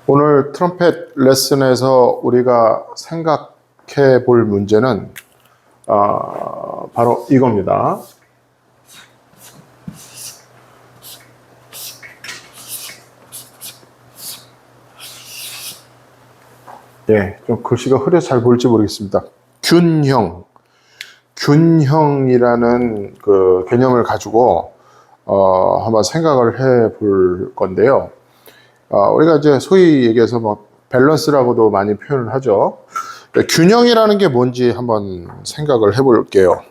오늘 트럼펫 레슨에서 우리가 생각해 볼 문제는 바로 이겁니다. 예, 좀 글씨가 흐려서 잘 보일지 모르겠습니다. 균형이라는 그 개념을 가지고 한번 생각을 해 볼 건데요. 우리가 이제 소위 얘기해서 뭐 밸런스라고도 많이 표현을 하죠. 균형이라는 게 뭔지 한번 생각을 해 볼게요.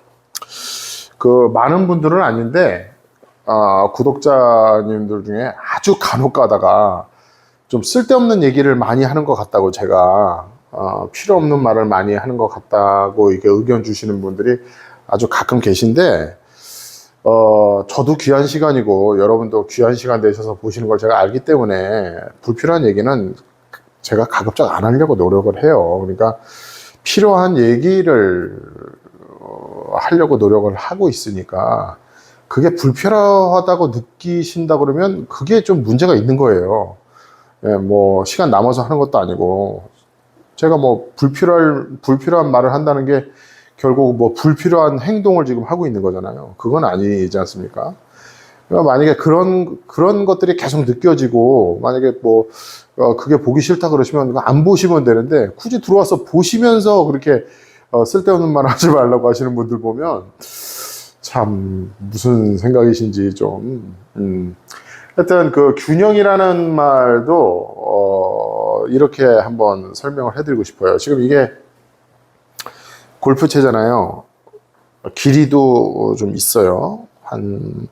그 많은 분들은 아닌데 구독자님들 중에 아주 간혹 가다가 좀 쓸데없는 얘기를 많이 하는 것 같다고 제가 필요 없는 말을 많이 하는 것 같다고 이게 의견 주시는 분들이 아주 가끔 계신데 저도 귀한 시간이고 여러분도 귀한 시간 내셔서 보시는 걸 제가 알기 때문에 불필요한 얘기는 제가 가급적 안 하려고 노력을 해요. 그러니까 필요한 얘기를 하려고 노력을 하고 있으니까 그게 불필요하다고 느끼신다 그러면 그게 좀 문제가 있는 거예요. 예, 뭐 시간 남아서 하는 것도 아니고 제가 뭐 불필요한 말을 한다는 게 결국 뭐 불필요한 행동을 지금 하고 있는 거잖아요. 그건 아니지 않습니까? 그러니까 만약에 그런 것들이 계속 느껴지고 만약에 뭐 그게 보기 싫다 그러시면 안 보시면 되는데 굳이 들어와서 보시면서 그렇게 쓸데없는 말 하지 말라고 하시는 분들 보면 참 무슨 생각이신지 좀 하여튼 그 균형이라는 말도 이렇게 한번 설명을 해드리고 싶어요. 지금 이게 골프채잖아요. 길이도 좀 있어요. 한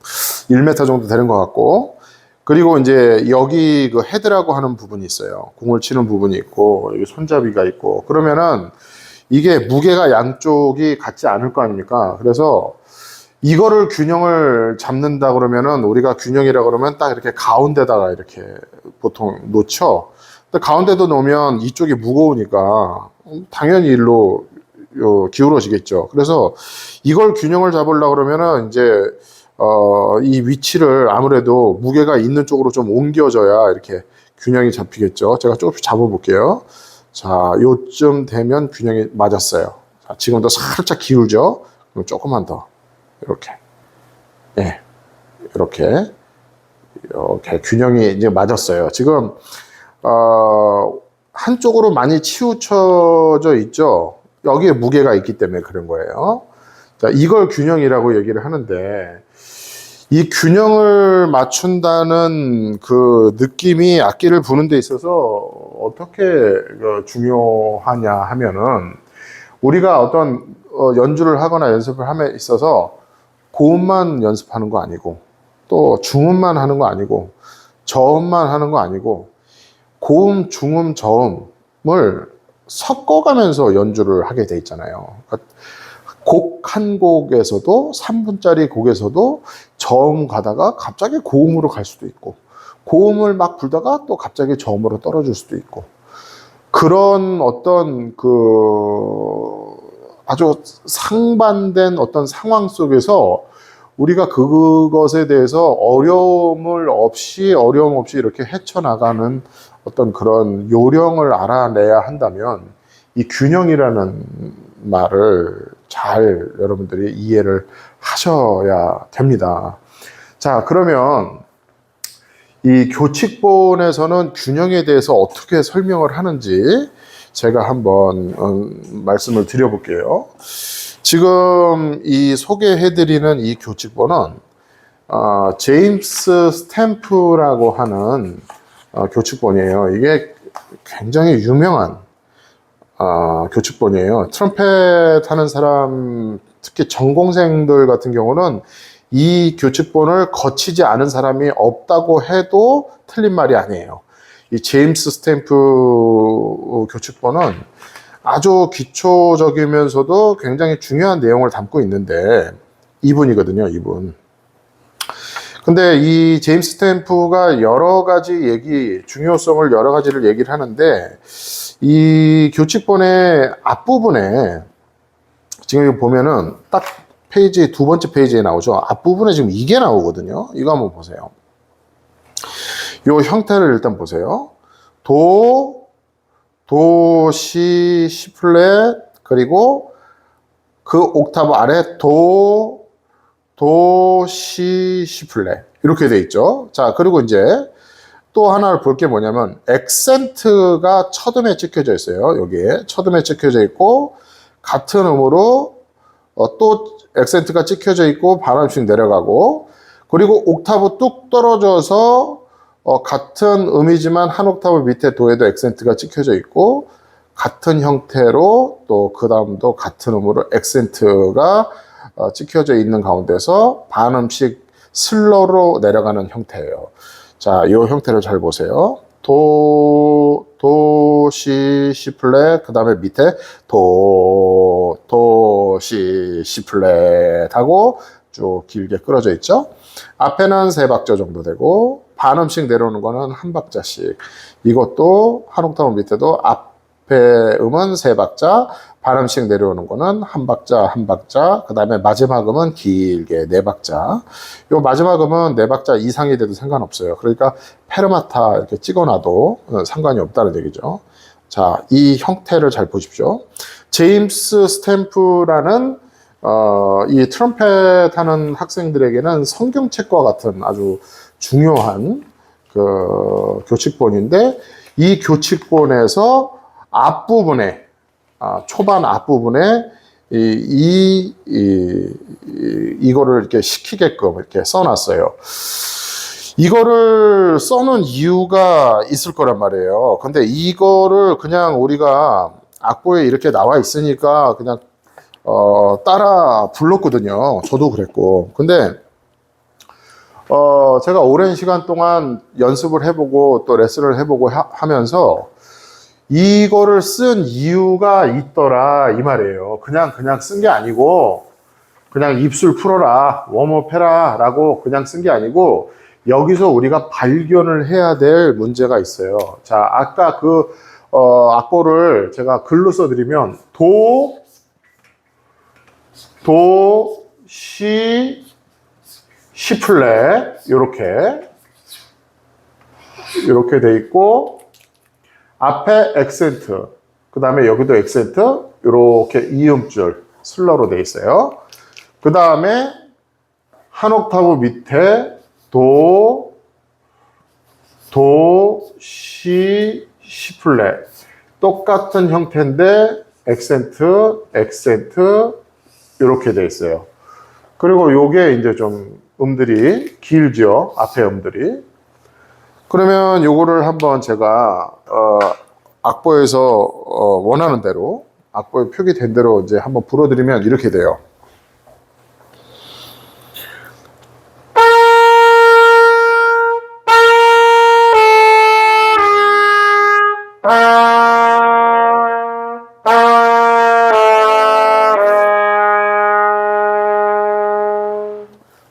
1m 정도 되는 것 같고, 그리고 이제 여기 그 헤드라고 하는 부분이 있어요. 공을 치는 부분이 있고, 여기 손잡이가 있고, 그러면은 이게 무게가 양쪽이 같지 않을 거 아닙니까? 그래서 이거를 균형을 잡는다 그러면은 우리가 균형이라 그러면 딱 이렇게 가운데다가 이렇게 보통 놓죠. 근데 가운데도 놓으면 이쪽이 무거우니까 당연히 일로 기울어지겠죠. 그래서 이걸 균형을 잡으려고 그러면은 이제 이 위치를 아무래도 무게가 있는 쪽으로 좀 옮겨져야 이렇게 균형이 잡히겠죠. 제가 조금씩 잡아볼게요. 자, 요쯤 되면 균형이 맞았어요. 자, 지금도 살짝 기울죠. 그럼 조금만 더 이렇게, 예, 이렇게 균형이 이제 맞았어요. 지금 한쪽으로 많이 치우쳐져 있죠. 여기에 무게가 있기 때문에 그런 거예요. 자, 이걸 균형이라고 얘기를 하는데 이 균형을 맞춘다는 그 느낌이 악기를 부는 데 있어서 어떻게 중요하냐 하면은 우리가 어떤 연주를 하거나 연습을 함에 있어서 고음만 연습하는 거 아니고 또 중음만 하는 거 아니고 저음만 하는 거 아니고 고음, 중음, 저음을 섞어가면서 연주를 하게 돼 있잖아요. 그러니까 곡 한 곡에서도 3분짜리 곡에서도 저음 가다가 갑자기 고음으로 갈 수도 있고 고음을 막 불다가 또 갑자기 저음으로 떨어질 수도 있고 그런 어떤 그 아주 상반된 어떤 상황 속에서 우리가 그것에 대해서 어려움 없이 이렇게 헤쳐나가는 어떤 그런 요령을 알아내야 한다면 이 균형이라는 말을 잘 여러분들이 이해를 하셔야 됩니다. 자, 그러면 이 교칙본에서는 균형에 대해서 어떻게 설명을 하는지 제가 한번 말씀을 드려볼게요. 지금 이 소개해드리는 이 교칙본은 제임스 스탬프라고 하는 교칙본이에요. 이게 굉장히 유명한 교칙본이에요. 트럼펫 하는 사람, 특히 전공생들 같은 경우는 이 교칙본을 거치지 않은 사람이 없다고 해도 틀린 말이 아니에요. 이 제임스 스탬프 교칙본은 아주 기초적이면서도 굉장히 중요한 내용을 담고 있는데 이분이거든요, 이분. 근데 이 제임스 스탬프가 여러 가지 중요성을 여러 가지를 얘기를 하는데 이 교칙본의 앞부분에 지금 보면은 딱 페이지 두 번째 페이지에 나오죠. 앞부분에 지금 이게 나오거든요. 이거 한번 보세요. 이 형태를 일단 보세요. 도, 시 플랫, 그리고 그 옥타브 아래 도, 시 플랫. 이렇게 돼 있죠. 자, 그리고 이제 또 하나를 볼 게 뭐냐면, 액센트가 첫 음에 찍혀져 있어요. 여기에. 첫 음에 찍혀져 있고, 같은 음으로 또 액센트가 찍혀져 있고, 반음씩 내려가고, 그리고 옥타브 뚝 떨어져서 같은 음이지만 한 옥타브 밑에 도에도 액센트가 찍혀져 있고, 같은 형태로 또 그 다음도 같은 음으로 액센트가 찍혀져 있는 가운데서 반음씩 슬로로 내려가는 형태예요. 자, 이 형태를 잘 보세요. 도, 시 플랫, 그 다음에 밑에 도, 시 플랫 하고 쭉 길게 끌어져 있죠. 앞에는 3박자 정도 되고, 반음씩 내려오는 거는 한 박자씩. 이것도 한 옥타브 밑에도 앞에 음은 3박자, 반음씩 내려오는 거는 한 박자, 한 박자, 그 다음에 마지막 음은 길게 4박자. 요 마지막 음은 4박자 이상이 돼도 상관없어요. 그러니까 페르마타 이렇게 찍어놔도 상관이 없다는 얘기죠. 자, 이 형태를 잘 보십시오. 제임스 스탬프라는 이 트럼펫 하는 학생들에게는 성경책과 같은 아주 중요한 그 교칙본인데, 이 교칙본에서 앞부분에 초반 앞부분에 이거를 이렇게 시키게끔 이렇게 써놨어요. 이거를 써놓은 이유가 있을 거란 말이에요. 근데 이거를 그냥 우리가 악보에 이렇게 나와 있으니까 그냥 따라 불렀거든요. 저도 그랬고. 근데 제가 오랜 시간 동안 연습을 해보고 또 레슨을 해보고 하면서 이거를 쓴 이유가 있더라 이 말이에요. 그냥 쓴 게 아니고, 그냥 입술 풀어라, 웜업 해라 라고 그냥 쓴 게 아니고, 여기서 우리가 발견을 해야 될 문제가 있어요. 자, 아까 그 악보를 제가 글로 써드리면 도, 시 플랫 이렇게 돼 있고, 앞에 액센트, 그 다음에 여기도 액센트, 이렇게 이음줄 슬러로 돼 있어요. 그 다음에 한 옥타브 밑에 도, 시 플랫. 똑같은 형태인데 액센트, 이렇게 돼 있어요. 그리고 요게 이제 좀 음들이 길죠. 앞에 음들이. 그러면 요거를 한번 제가 악보에서 원하는 대로, 악보에 표기된 대로 이제 한번 불어드리면 이렇게 돼요.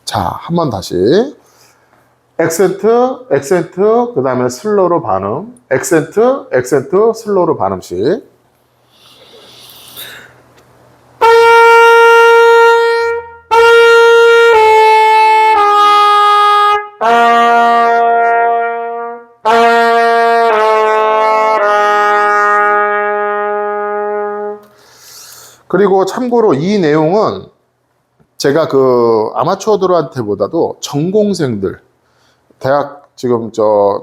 자, 한번 다시. 액센트, 그 다음에 슬로로 반음, 액센트, 슬로로 반음씩. 그리고 참고로 이 내용은 제가 그 아마추어들한테보다도 전공생들, 대학 지금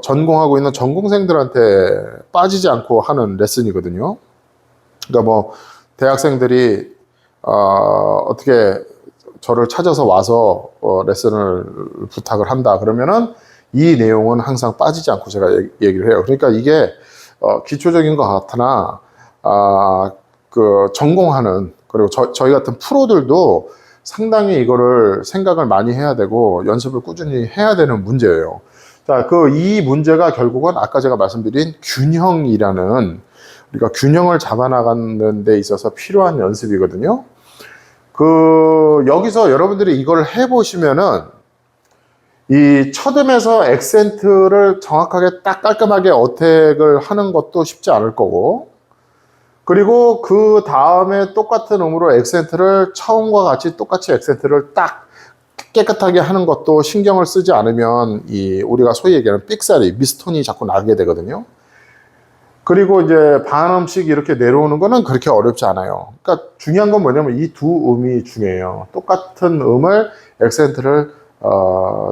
전공하고 있는 전공생들한테 빠지지 않고 하는 레슨이거든요. 그러니까 뭐 대학생들이 어떻게 저를 찾아서 와서 레슨을 부탁을 한다 그러면은 이 내용은 항상 빠지지 않고 제가 얘기를 해요. 그러니까 이게 기초적인 것 같으나 그 전공하는, 그리고 저희 같은 프로들도 상당히 이거를 생각을 많이 해야 되고 연습을 꾸준히 해야 되는 문제예요. 자, 이 문제가 결국은 아까 제가 말씀드린 균형이라는, 우리가 균형을 잡아나가는 데 있어서 필요한 연습이거든요. 여기서 여러분들이 이걸 해보시면은 이 첫 음에서 액센트를 정확하게 딱 깔끔하게 어택을 하는 것도 쉽지 않을 거고, 그리고 그 다음에 똑같은 음으로 액센트를 처음과 같이 똑같이 액센트를 딱 깨끗하게 하는 것도 신경을 쓰지 않으면 우리가 소위 얘기하는 삑사리, 미스톤이 자꾸 나게 되거든요. 그리고 이제 반음씩 이렇게 내려오는 거는 그렇게 어렵지 않아요. 그러니까 중요한 건 뭐냐면 이 두 음이 중요해요. 똑같은 음을 액센트를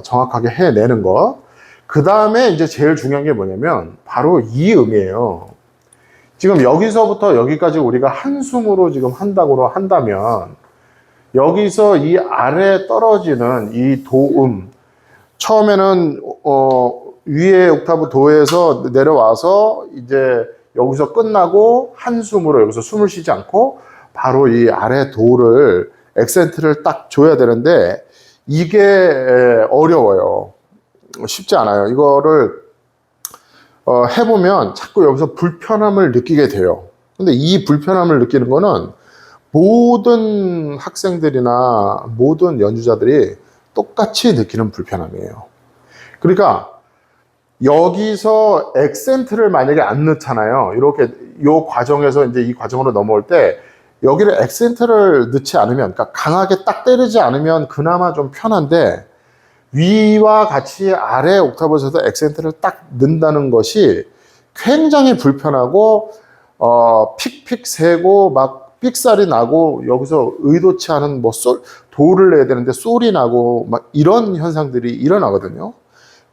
정확하게 해내는 거. 그 다음에 이제 제일 중요한 게 뭐냐면 바로 이 음이에요. 지금 여기서부터 여기까지 우리가 한숨으로 지금 한다고 한다면 여기서 이 아래 떨어지는 이 도음, 처음에는 위에 옥타브 도에서 내려와서 이제 여기서 끝나고 한숨으로 여기서 숨을 쉬지 않고 바로 이 아래 도를 액센트를 딱 줘야 되는데 이게 어려워요. 쉽지 않아요. 이거를 해보면 자꾸 여기서 불편함을 느끼게 돼요. 근데 이 불편함을 느끼는 거는 모든 학생들이나 모든 연주자들이 똑같이 느끼는 불편함이에요. 그러니까 여기서 액센트를 만약에 안 넣잖아요. 이렇게 요 과정에서 이제 이 과정으로 넘어올 때 여기를 액센트를 넣지 않으면, 그러니까 강하게 딱 때리지 않으면 그나마 좀 편한데 위와 같이 아래 옥타브에서도 액센트를 딱 넣는다는 것이 굉장히 불편하고 픽픽 세고 막 삑살이 나고 여기서 의도치 않은 뭐 도를 내야 되는데 솔이 나고 막 이런 현상들이 일어나거든요.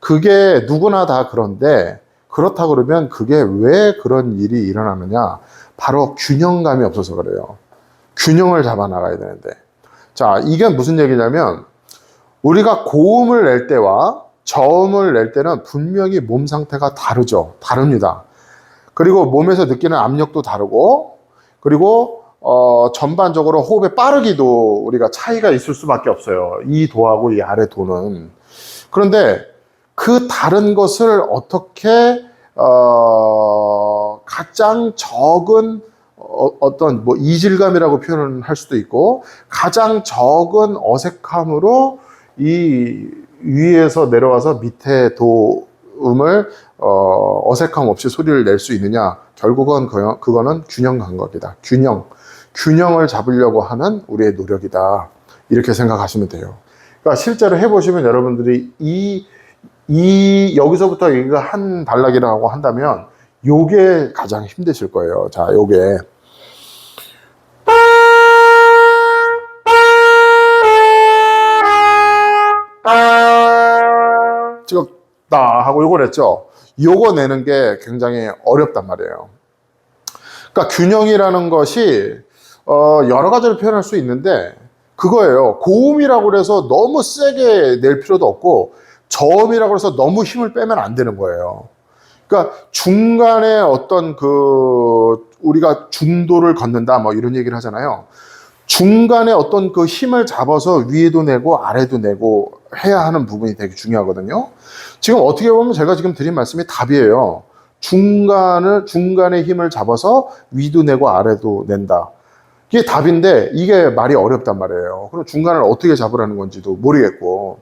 그게 누구나 다 그런데 그렇다 그러면 그게 왜 그런 일이 일어나느냐? 바로 균형감이 없어서 그래요. 균형을 잡아 나가야 되는데. 자, 이게 무슨 얘기냐면 우리가 고음을 낼 때와 저음을 낼 때는 분명히 몸 상태가 다릅니다. 그리고 몸에서 느끼는 압력도 다르고, 그리고 전반적으로 호흡의 빠르기도 우리가 차이가 있을 수밖에 없어요. 이 도하고 이 아래 도는. 그런데 그 다른 것을 어떻게 가장 적은 어떤 뭐 이질감이라고 표현을 할 수도 있고 가장 적은 어색함으로 이 위에서 내려와서 밑에 도음을 어색함 없이 소리를 낼 수 있느냐, 결국은 그거는 균형 감각이다. 균형을 잡으려고 하는 우리의 노력이다. 이렇게 생각하시면 돼요. 그러니까 실제로 해보시면 여러분들이 여기서부터 여기가 한 단락이라고 한다면 요게 가장 힘드실 거예요. 자, 요게 찍었다 하고 요걸 했죠. 요거 내는 게 굉장히 어렵단 말이에요. 그러니까 균형이라는 것이 여러 가지로 표현할 수 있는데 그거예요. 고음이라고 해서 너무 세게 낼 필요도 없고 저음이라고 해서 너무 힘을 빼면 안 되는 거예요. 그러니까 중간에 어떤 우리가 중도를 걷는다 뭐 이런 얘기를 하잖아요. 중간에 어떤 그 힘을 잡아서 위에도 내고 아래도 내고 해야 하는 부분이 되게 중요하거든요. 지금 어떻게 보면 제가 지금 드린 말씀이 답이에요. 중간에 힘을 잡아서 위도 내고 아래도 낸다. 이게 답인데 이게 말이 어렵단 말이에요. 그럼 중간을 어떻게 잡으라는 건지도 모르겠고.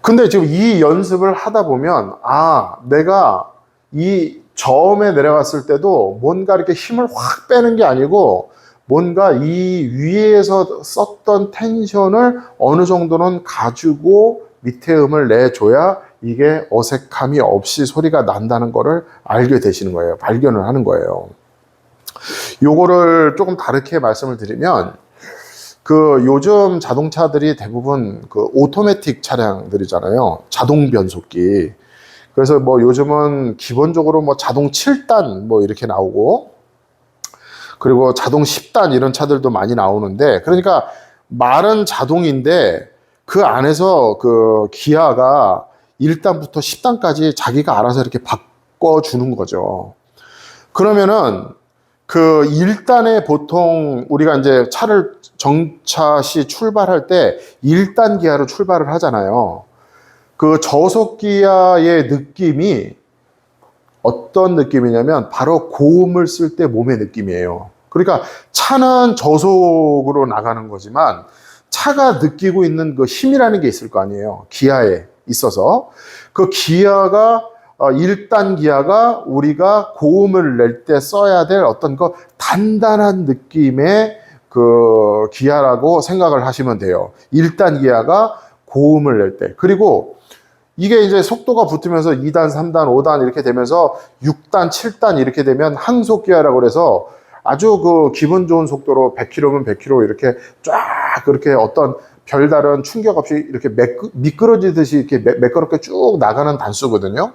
근데 지금 이 연습을 하다 보면 내가 이 저음에 내려갔을 때도 뭔가 이렇게 힘을 확 빼는 게 아니고 뭔가 이 위에서 썼던 텐션을 어느 정도는 가지고 밑에 음을 내줘야 이게 어색함이 없이 소리가 난다는 거를 알게 되시는 거예요. 발견을 하는 거예요. 요거를 조금 다르게 말씀을 드리면 요즘 자동차들이 대부분 오토매틱 차량들이잖아요. 자동 변속기. 그래서 뭐 요즘은 기본적으로 뭐 자동 7단 뭐 이렇게 나오고 그리고 자동 10단 이런 차들도 많이 나오는데 그러니까 말은 자동인데 그 안에서 기아가 1단부터 10단까지 자기가 알아서 이렇게 바꿔주는 거죠. 그러면은 1단에 보통 우리가 이제 차를 정차 시 출발할 때 1단 기아로 출발을 하잖아요. 저속 기아의 느낌이 어떤 느낌이냐면 바로 고음을 쓸 때 몸의 느낌이에요. 그러니까 차는 저속으로 나가는 거지만 차가 느끼고 있는 힘이라는 게 있을 거 아니에요. 기아에 있어서. 기아가 1단 기아가 우리가 고음을 낼 때 써야 될 어떤 단단한 느낌의 기아라고 생각을 하시면 돼요. 1단 기아가 고음을 낼 때. 그리고 이게 이제 속도가 붙으면서 2단, 3단, 5단 이렇게 되면서 6단, 7단 이렇게 되면 항속기아라고 그래서 아주 그 기분 좋은 속도로 100km면 100km 이렇게 쫙 그렇게 어떤 별다른 충격 없이 이렇게 미끄러지듯이 이렇게 매끄럽게 쭉 나가는 단수거든요.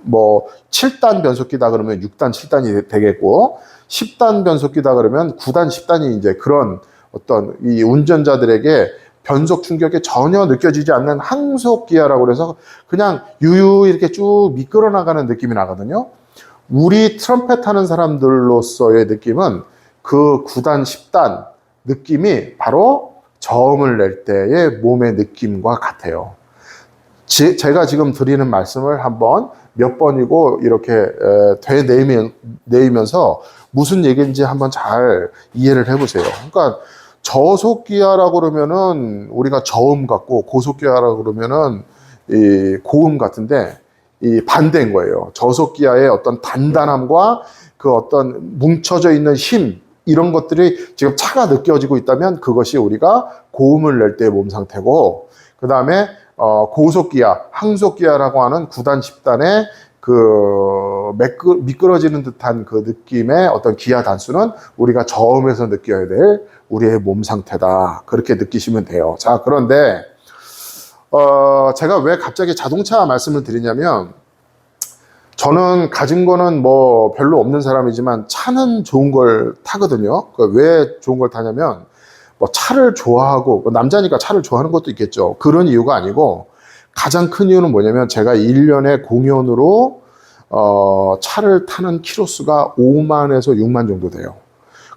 뭐 7단 변속기다 그러면 6단, 7단이 되겠고 10단 변속기다 그러면 9단, 10단이 이제 그런 어떤 이 운전자들에게 변속 충격이 전혀 느껴지지 않는 항속 기아라고 그래서 그냥 유유 이렇게 쭉 미끄러 나가는 느낌이 나거든요. 우리 트럼펫 하는 사람들로서의 느낌은 그 9단, 10단 느낌이 바로 저음을 낼 때의 몸의 느낌과 같아요. 제가 지금 드리는 말씀을 한번 몇 번이고 이렇게 되뇌이면서 무슨 얘기인지 한번 잘 이해를 해보세요. 그러니까 저속기아라고 그러면은 우리가 저음 같고 고속기아라고 그러면은 이 고음 같은데 이 반대인 거예요. 저속기아의 어떤 단단함과 그 어떤 뭉쳐져 있는 힘 이런 것들이 지금 차가 느껴지고 있다면 그것이 우리가 고음을 낼 때의 몸 상태고 그 다음에 고속기아, 항속기아라고 하는 9단, 10단의 그 미끄러지는 듯한 그 느낌의 어떤 기아 단수는 우리가 저음에서 느껴야 될 우리의 몸 상태다. 그렇게 느끼시면 돼요. 자, 그런데 제가 왜 갑자기 자동차 말씀을 드리냐면 저는 가진 거는 뭐 별로 없는 사람이지만 차는 좋은 걸 타거든요. 왜 좋은 걸 타냐면 뭐 차를 좋아하고 남자니까 차를 좋아하는 것도 있겠죠. 그런 이유가 아니고 가장 큰 이유는 뭐냐면 제가 1년에 공연으로 차를 타는 키로수가 5만에서 6만 정도 돼요.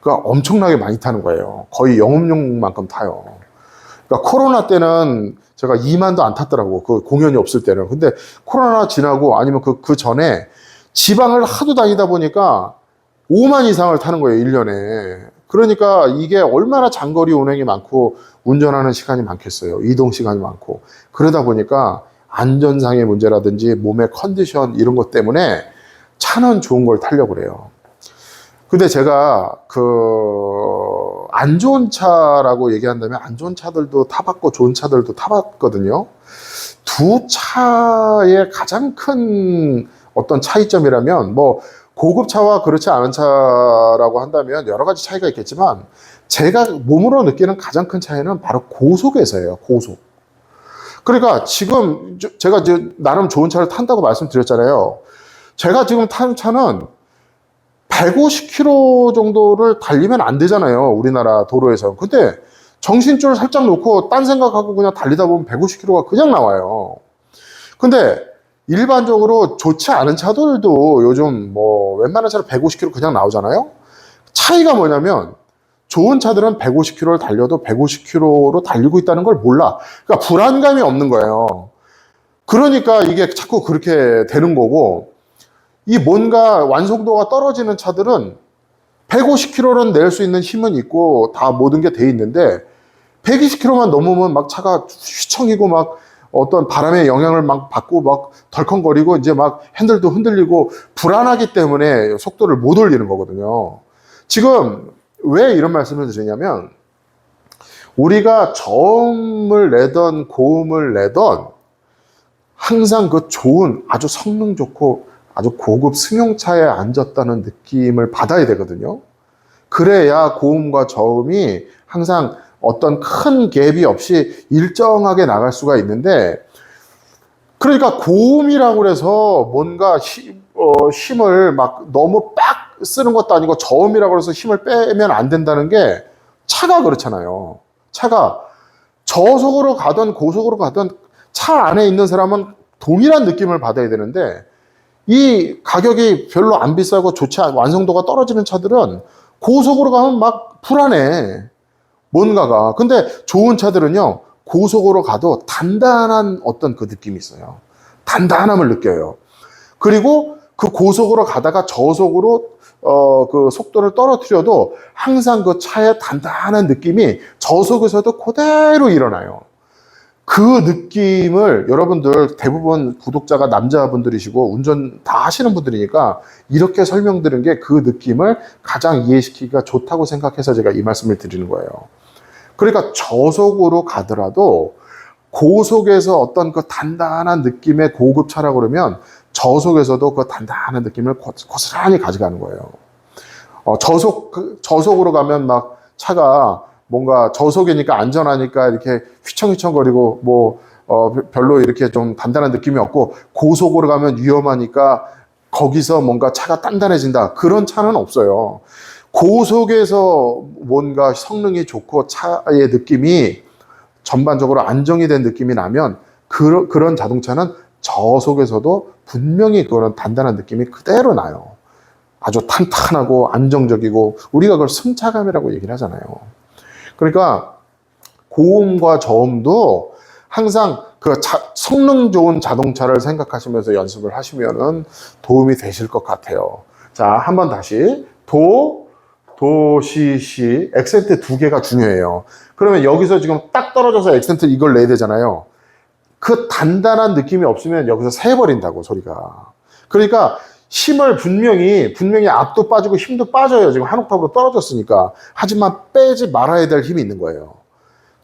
그러니까 엄청나게 많이 타는 거예요. 거의 영업용만큼 타요. 그러니까 코로나 때는 제가 2만도 안 탔더라고. 그 공연이 없을 때는. 근데 코로나 지나고 아니면 그 전에 지방을 하도 다니다 보니까 5만 이상을 타는 거예요, 1년에. 그러니까 이게 얼마나 장거리 운행이 많고 운전하는 시간이 많겠어요. 이동 시간이 많고. 그러다 보니까 안전상의 문제라든지 몸의 컨디션 이런 것 때문에 차는 좋은 걸 타려고 그래요. 근데 제가 안 좋은 차라고 얘기한다면 안 좋은 차들도 타봤고 좋은 차들도 타봤거든요. 두 차의 가장 큰 어떤 차이점이라면 뭐 고급차와 그렇지 않은 차라고 한다면 여러 가지 차이가 있겠지만 제가 몸으로 느끼는 가장 큰 차이는 바로 고속에서예요. 고속. 그러니까 지금 제가 나름 좋은 차를 탄다고 말씀드렸잖아요. 제가 지금 타는 차는 150km 정도를 달리면 안 되잖아요. 우리나라 도로에서. 근데 정신줄 살짝 놓고 딴 생각하고 그냥 달리다 보면 150km가 그냥 나와요. 근데 일반적으로 좋지 않은 차들도 요즘 뭐 웬만한 차로 150km 그냥 나오잖아요. 차이가 뭐냐면 좋은 차들은 150km를 달려도 150km로 달리고 있다는 걸 몰라. 그러니까 불안감이 없는 거예요. 그러니까 이게 자꾸 그렇게 되는 거고 이 뭔가 완성도가 떨어지는 차들은 150km는 낼 수 있는 힘은 있고 다 모든 게 돼 있는데 120km만 넘으면 막 차가 휘청이고 막 어떤 바람의 영향을 막 받고 막 덜컹거리고 이제 막 핸들도 흔들리고 불안하기 때문에 속도를 못 올리는 거거든요. 지금 왜 이런 말씀을 드리냐면 우리가 저음을 내던 고음을 내던 항상 그 좋은 아주 성능 좋고 아주 고급 승용차에 앉았다는 느낌을 받아야 되거든요. 그래야 고음과 저음이 항상 어떤 큰 갭이 없이 일정하게 나갈 수가 있는데 그러니까 고음이라고 해서 뭔가 힘을 막 너무 빡 쓰는 것도 아니고 저음이라고 해서 힘을 빼면 안 된다는 게 차가 그렇잖아요. 차가 저속으로 가든 고속으로 가든 차 안에 있는 사람은 동일한 느낌을 받아야 되는데 이 가격이 별로 안 비싸고 좋지 않은 완성도가 떨어지는 차들은 고속으로 가면 막 불안해. 뭔가가. 근데 좋은 차들은요, 고속으로 가도 단단한 어떤 그 느낌이 있어요. 단단함을 느껴요. 그리고 그 고속으로 가다가 저속으로 그 속도를 떨어뜨려도 항상 그 차의 단단한 느낌이 저속에서도 그대로 일어나요. 그 느낌을 여러분들 대부분 구독자가 남자분들이시고 운전 다 하시는 분들이니까 이렇게 설명드린 게 그 느낌을 가장 이해시키기가 좋다고 생각해서 제가 이 말씀을 드리는 거예요. 그러니까 저속으로 가더라도 고속에서 어떤 그 단단한 느낌의 고급차라고 그러면 저속에서도 그 단단한 느낌을 고스란히 가져가는 거예요. 저속으로 가면 막 차가 뭔가 저속이니까 안전하니까 이렇게 휘청휘청거리고 별로 이렇게 좀 단단한 느낌이 없고, 고속으로 가면 위험하니까 거기서 뭔가 차가 단단해진다, 그런 차는 없어요. 고속에서 뭔가 성능이 좋고 차의 느낌이 전반적으로 안정이 된 느낌이 나면 그런 자동차는 저속에서도 분명히 그런 단단한 느낌이 그대로 나요. 아주 탄탄하고 안정적이고, 우리가 그걸 승차감이라고 얘기를 하잖아요. 그러니까 고음과 저음도 항상 그 성능 좋은 자동차를 생각하시면서 연습을 하시면은 도움이 되실 것 같아요. 자, 한번 다시. 시. 액센트 두 개가 중요해요. 그러면 여기서 지금 딱 떨어져서 액센트 이걸 내야 되잖아요. 그 단단한 느낌이 없으면 여기서 새버린다고, 소리가. 그러니까 힘을 분명히 앞도 빠지고 힘도 빠져요. 지금 한 옥타브로 떨어졌으니까. 하지만 빼지 말아야 될 힘이 있는 거예요.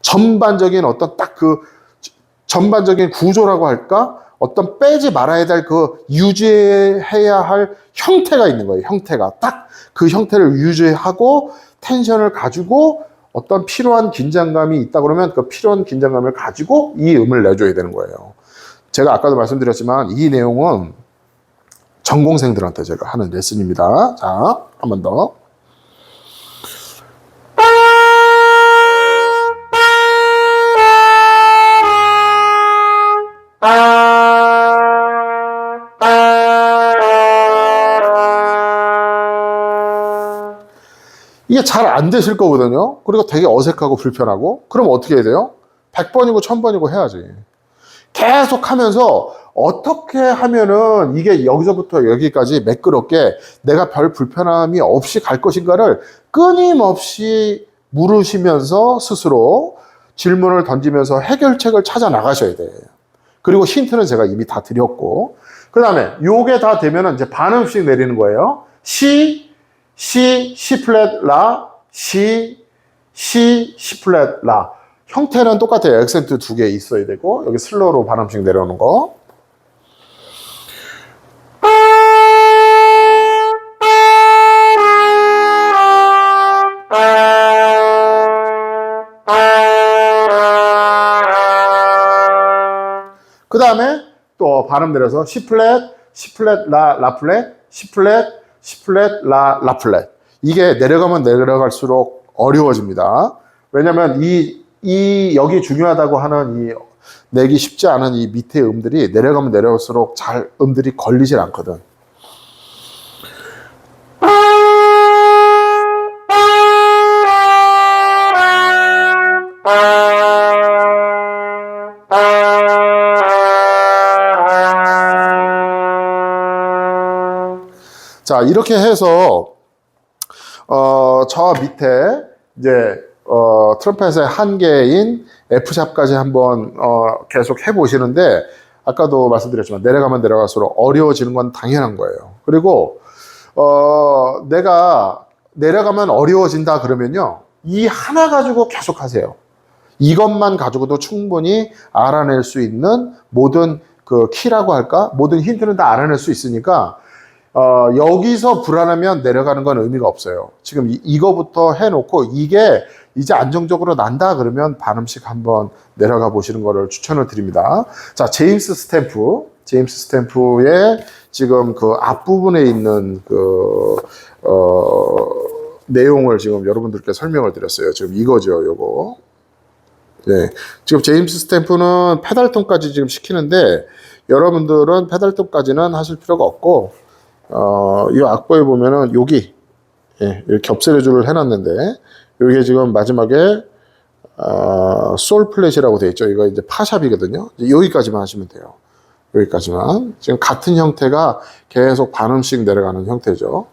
전반적인 어떤 전반적인 구조라고 할까? 어떤 빼지 말아야 될 유지해야 할 형태가 있는 거예요. 형태가. 딱 그 형태를 유지하고 텐션을 가지고 어떤 필요한 긴장감이 있다 그러면 그 필요한 긴장감을 가지고 이 음을 내줘야 되는 거예요. 제가 아까도 말씀드렸지만 이 내용은 전공생들한테 제가 하는 레슨입니다. 자, 한 번 더. 이게 잘 안 되실 거거든요. 그리고 되게 어색하고 불편하고. 그럼 어떻게 해야 돼요? 100번이고 1000번이고 해야지. 계속 하면서 어떻게 하면은 이게 여기서부터 여기까지 매끄럽게 내가 별 불편함이 없이 갈 것인가를 끊임없이 물으시면서 스스로 질문을 던지면서 해결책을 찾아 나가셔야 돼요. 그리고 힌트는 제가 이미 다 드렸고, 그 다음에 요게 다 되면은 이제 반음씩 내리는 거예요. C 플랫, 라, C 플랫, 라. 형태는 똑같아요. 액센트 두 개 있어야 되고, 여기 슬로우로 반음씩 내려오는 거. 그 다음에 또 발음 내려서 C 플랫, 라 플랫, C 플랫, 라 플랫. 이게 내려가면 내려갈수록 어려워집니다. 왜냐면 여기 중요하다고 하는 이 내기 쉽지 않은 이 밑에 음들이 내려가면 내려갈수록 잘 음들이 걸리질 않거든. 자, 이렇게 해서 저 밑에 이제 트럼펫의 한계인 F샵까지 한번 계속 해보시는데, 아까도 말씀드렸지만 내려가면 내려갈수록 어려워지는 건 당연한 거예요. 그리고 내가 내려가면 어려워진다 그러면요, 이 하나 가지고 계속 하세요. 이것만 가지고도 충분히 알아낼 수 있는 모든 그 키라고 할까? 모든 힌트는 다 알아낼 수 있으니까 여기서 불안하면 내려가는 건 의미가 없어요. 지금 이거부터 해놓고 이게 이제 안정적으로 난다 그러면 반음씩 한번 내려가 보시는 거를 추천을 드립니다. 자, 제임스 스탬프의 지금 그 앞부분에 있는 내용을 지금 여러분들께 설명을 드렸어요. 지금 이거죠, 요거. 네. 지금 제임스 스탬프는 페달톤까지 지금 시키는데, 여러분들은 페달톤까지는 하실 필요가 없고, 이 악보에 보면은 여기, 이렇게 겹세레줄을 해놨는데, 이게 지금 마지막에, 솔 플랫이라고 되어 있죠. 이거 이제 파샵이거든요. 여기까지만 하시면 돼요. 여기까지만. 지금 같은 형태가 계속 반음씩 내려가는 형태죠.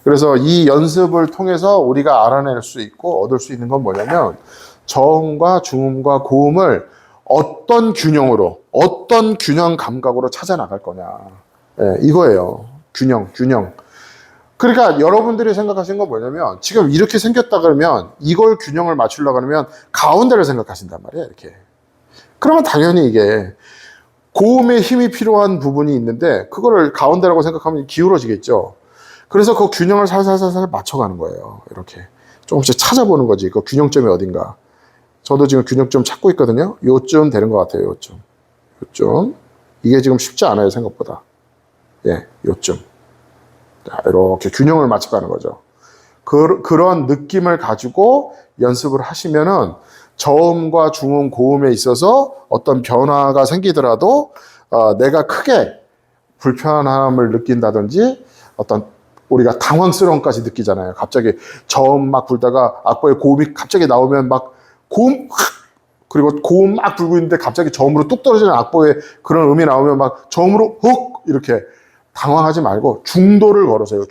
그래서 이 연습을 통해서 우리가 알아낼 수 있고 얻을 수 있는 건 뭐냐면, 저음과 중음과 고음을 어떤 균형으로, 어떤 균형 감각으로 찾아 나갈 거냐. 이거예요. 균형. 그러니까 여러분들이 생각하시는 건 뭐냐면, 지금 이렇게 생겼다 그러면 이걸 균형을 맞추려고 하면 가운데를 생각하신단 말이에요. 이렇게. 그러면 당연히 이게 고음의 힘이 필요한 부분이 있는데 그거를 가운데라고 생각하면 기울어지겠죠. 그래서 그 균형을 살살살살 맞춰가는 거예요. 이렇게 조금씩 찾아보는 거지. 그 균형점이 어딘가. 저도 지금 균형점 찾고 있거든요. 요쯤 되는 것 같아요. 요쯤. 이게 지금 쉽지 않아요. 생각보다. 예, 요쯤. 자, 이렇게 균형을 맞춰가는 거죠. 그런 느낌을 가지고 연습을 하시면은 저음과 중음, 고음에 있어서 어떤 변화가 생기더라도 내가 크게 불편함을 느낀다든지 어떤 우리가 당황스러움까지 느끼잖아요. 갑자기 저음 막 불다가 악보에 고음이 갑자기 나오면 막 고음 그리고 고음 막 불고 있는데 갑자기 저음으로 뚝 떨어지는 악보에 그런 음이 나오면 막 저음으로 훅 이렇게 당황하지 말고 중도를 걸으세요.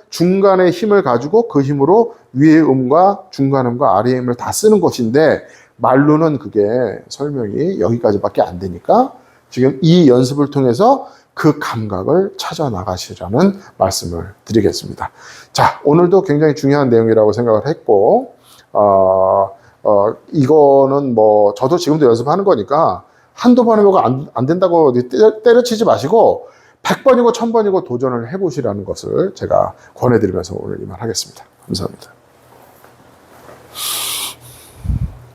중간의 힘을 가지고 그 힘으로 위의 음과 중간 음과 아래의 음을 다 쓰는 것인데 말로는 그게 설명이 여기까지밖에 안 되니까 지금 이 연습을 통해서 그 감각을 찾아 나가시라는 말씀을 드리겠습니다. 자, 오늘도 굉장히 중요한 내용이라고 생각을 했고, 이거는 뭐, 저도 지금도 연습하는 거니까 한두 번 해보고 안 된다고 때려치지 마시고, 100번이고 1000번이고 도전을 해보시라는 것을 제가 권해드리면서 오늘 이만 하겠습니다. 감사합니다.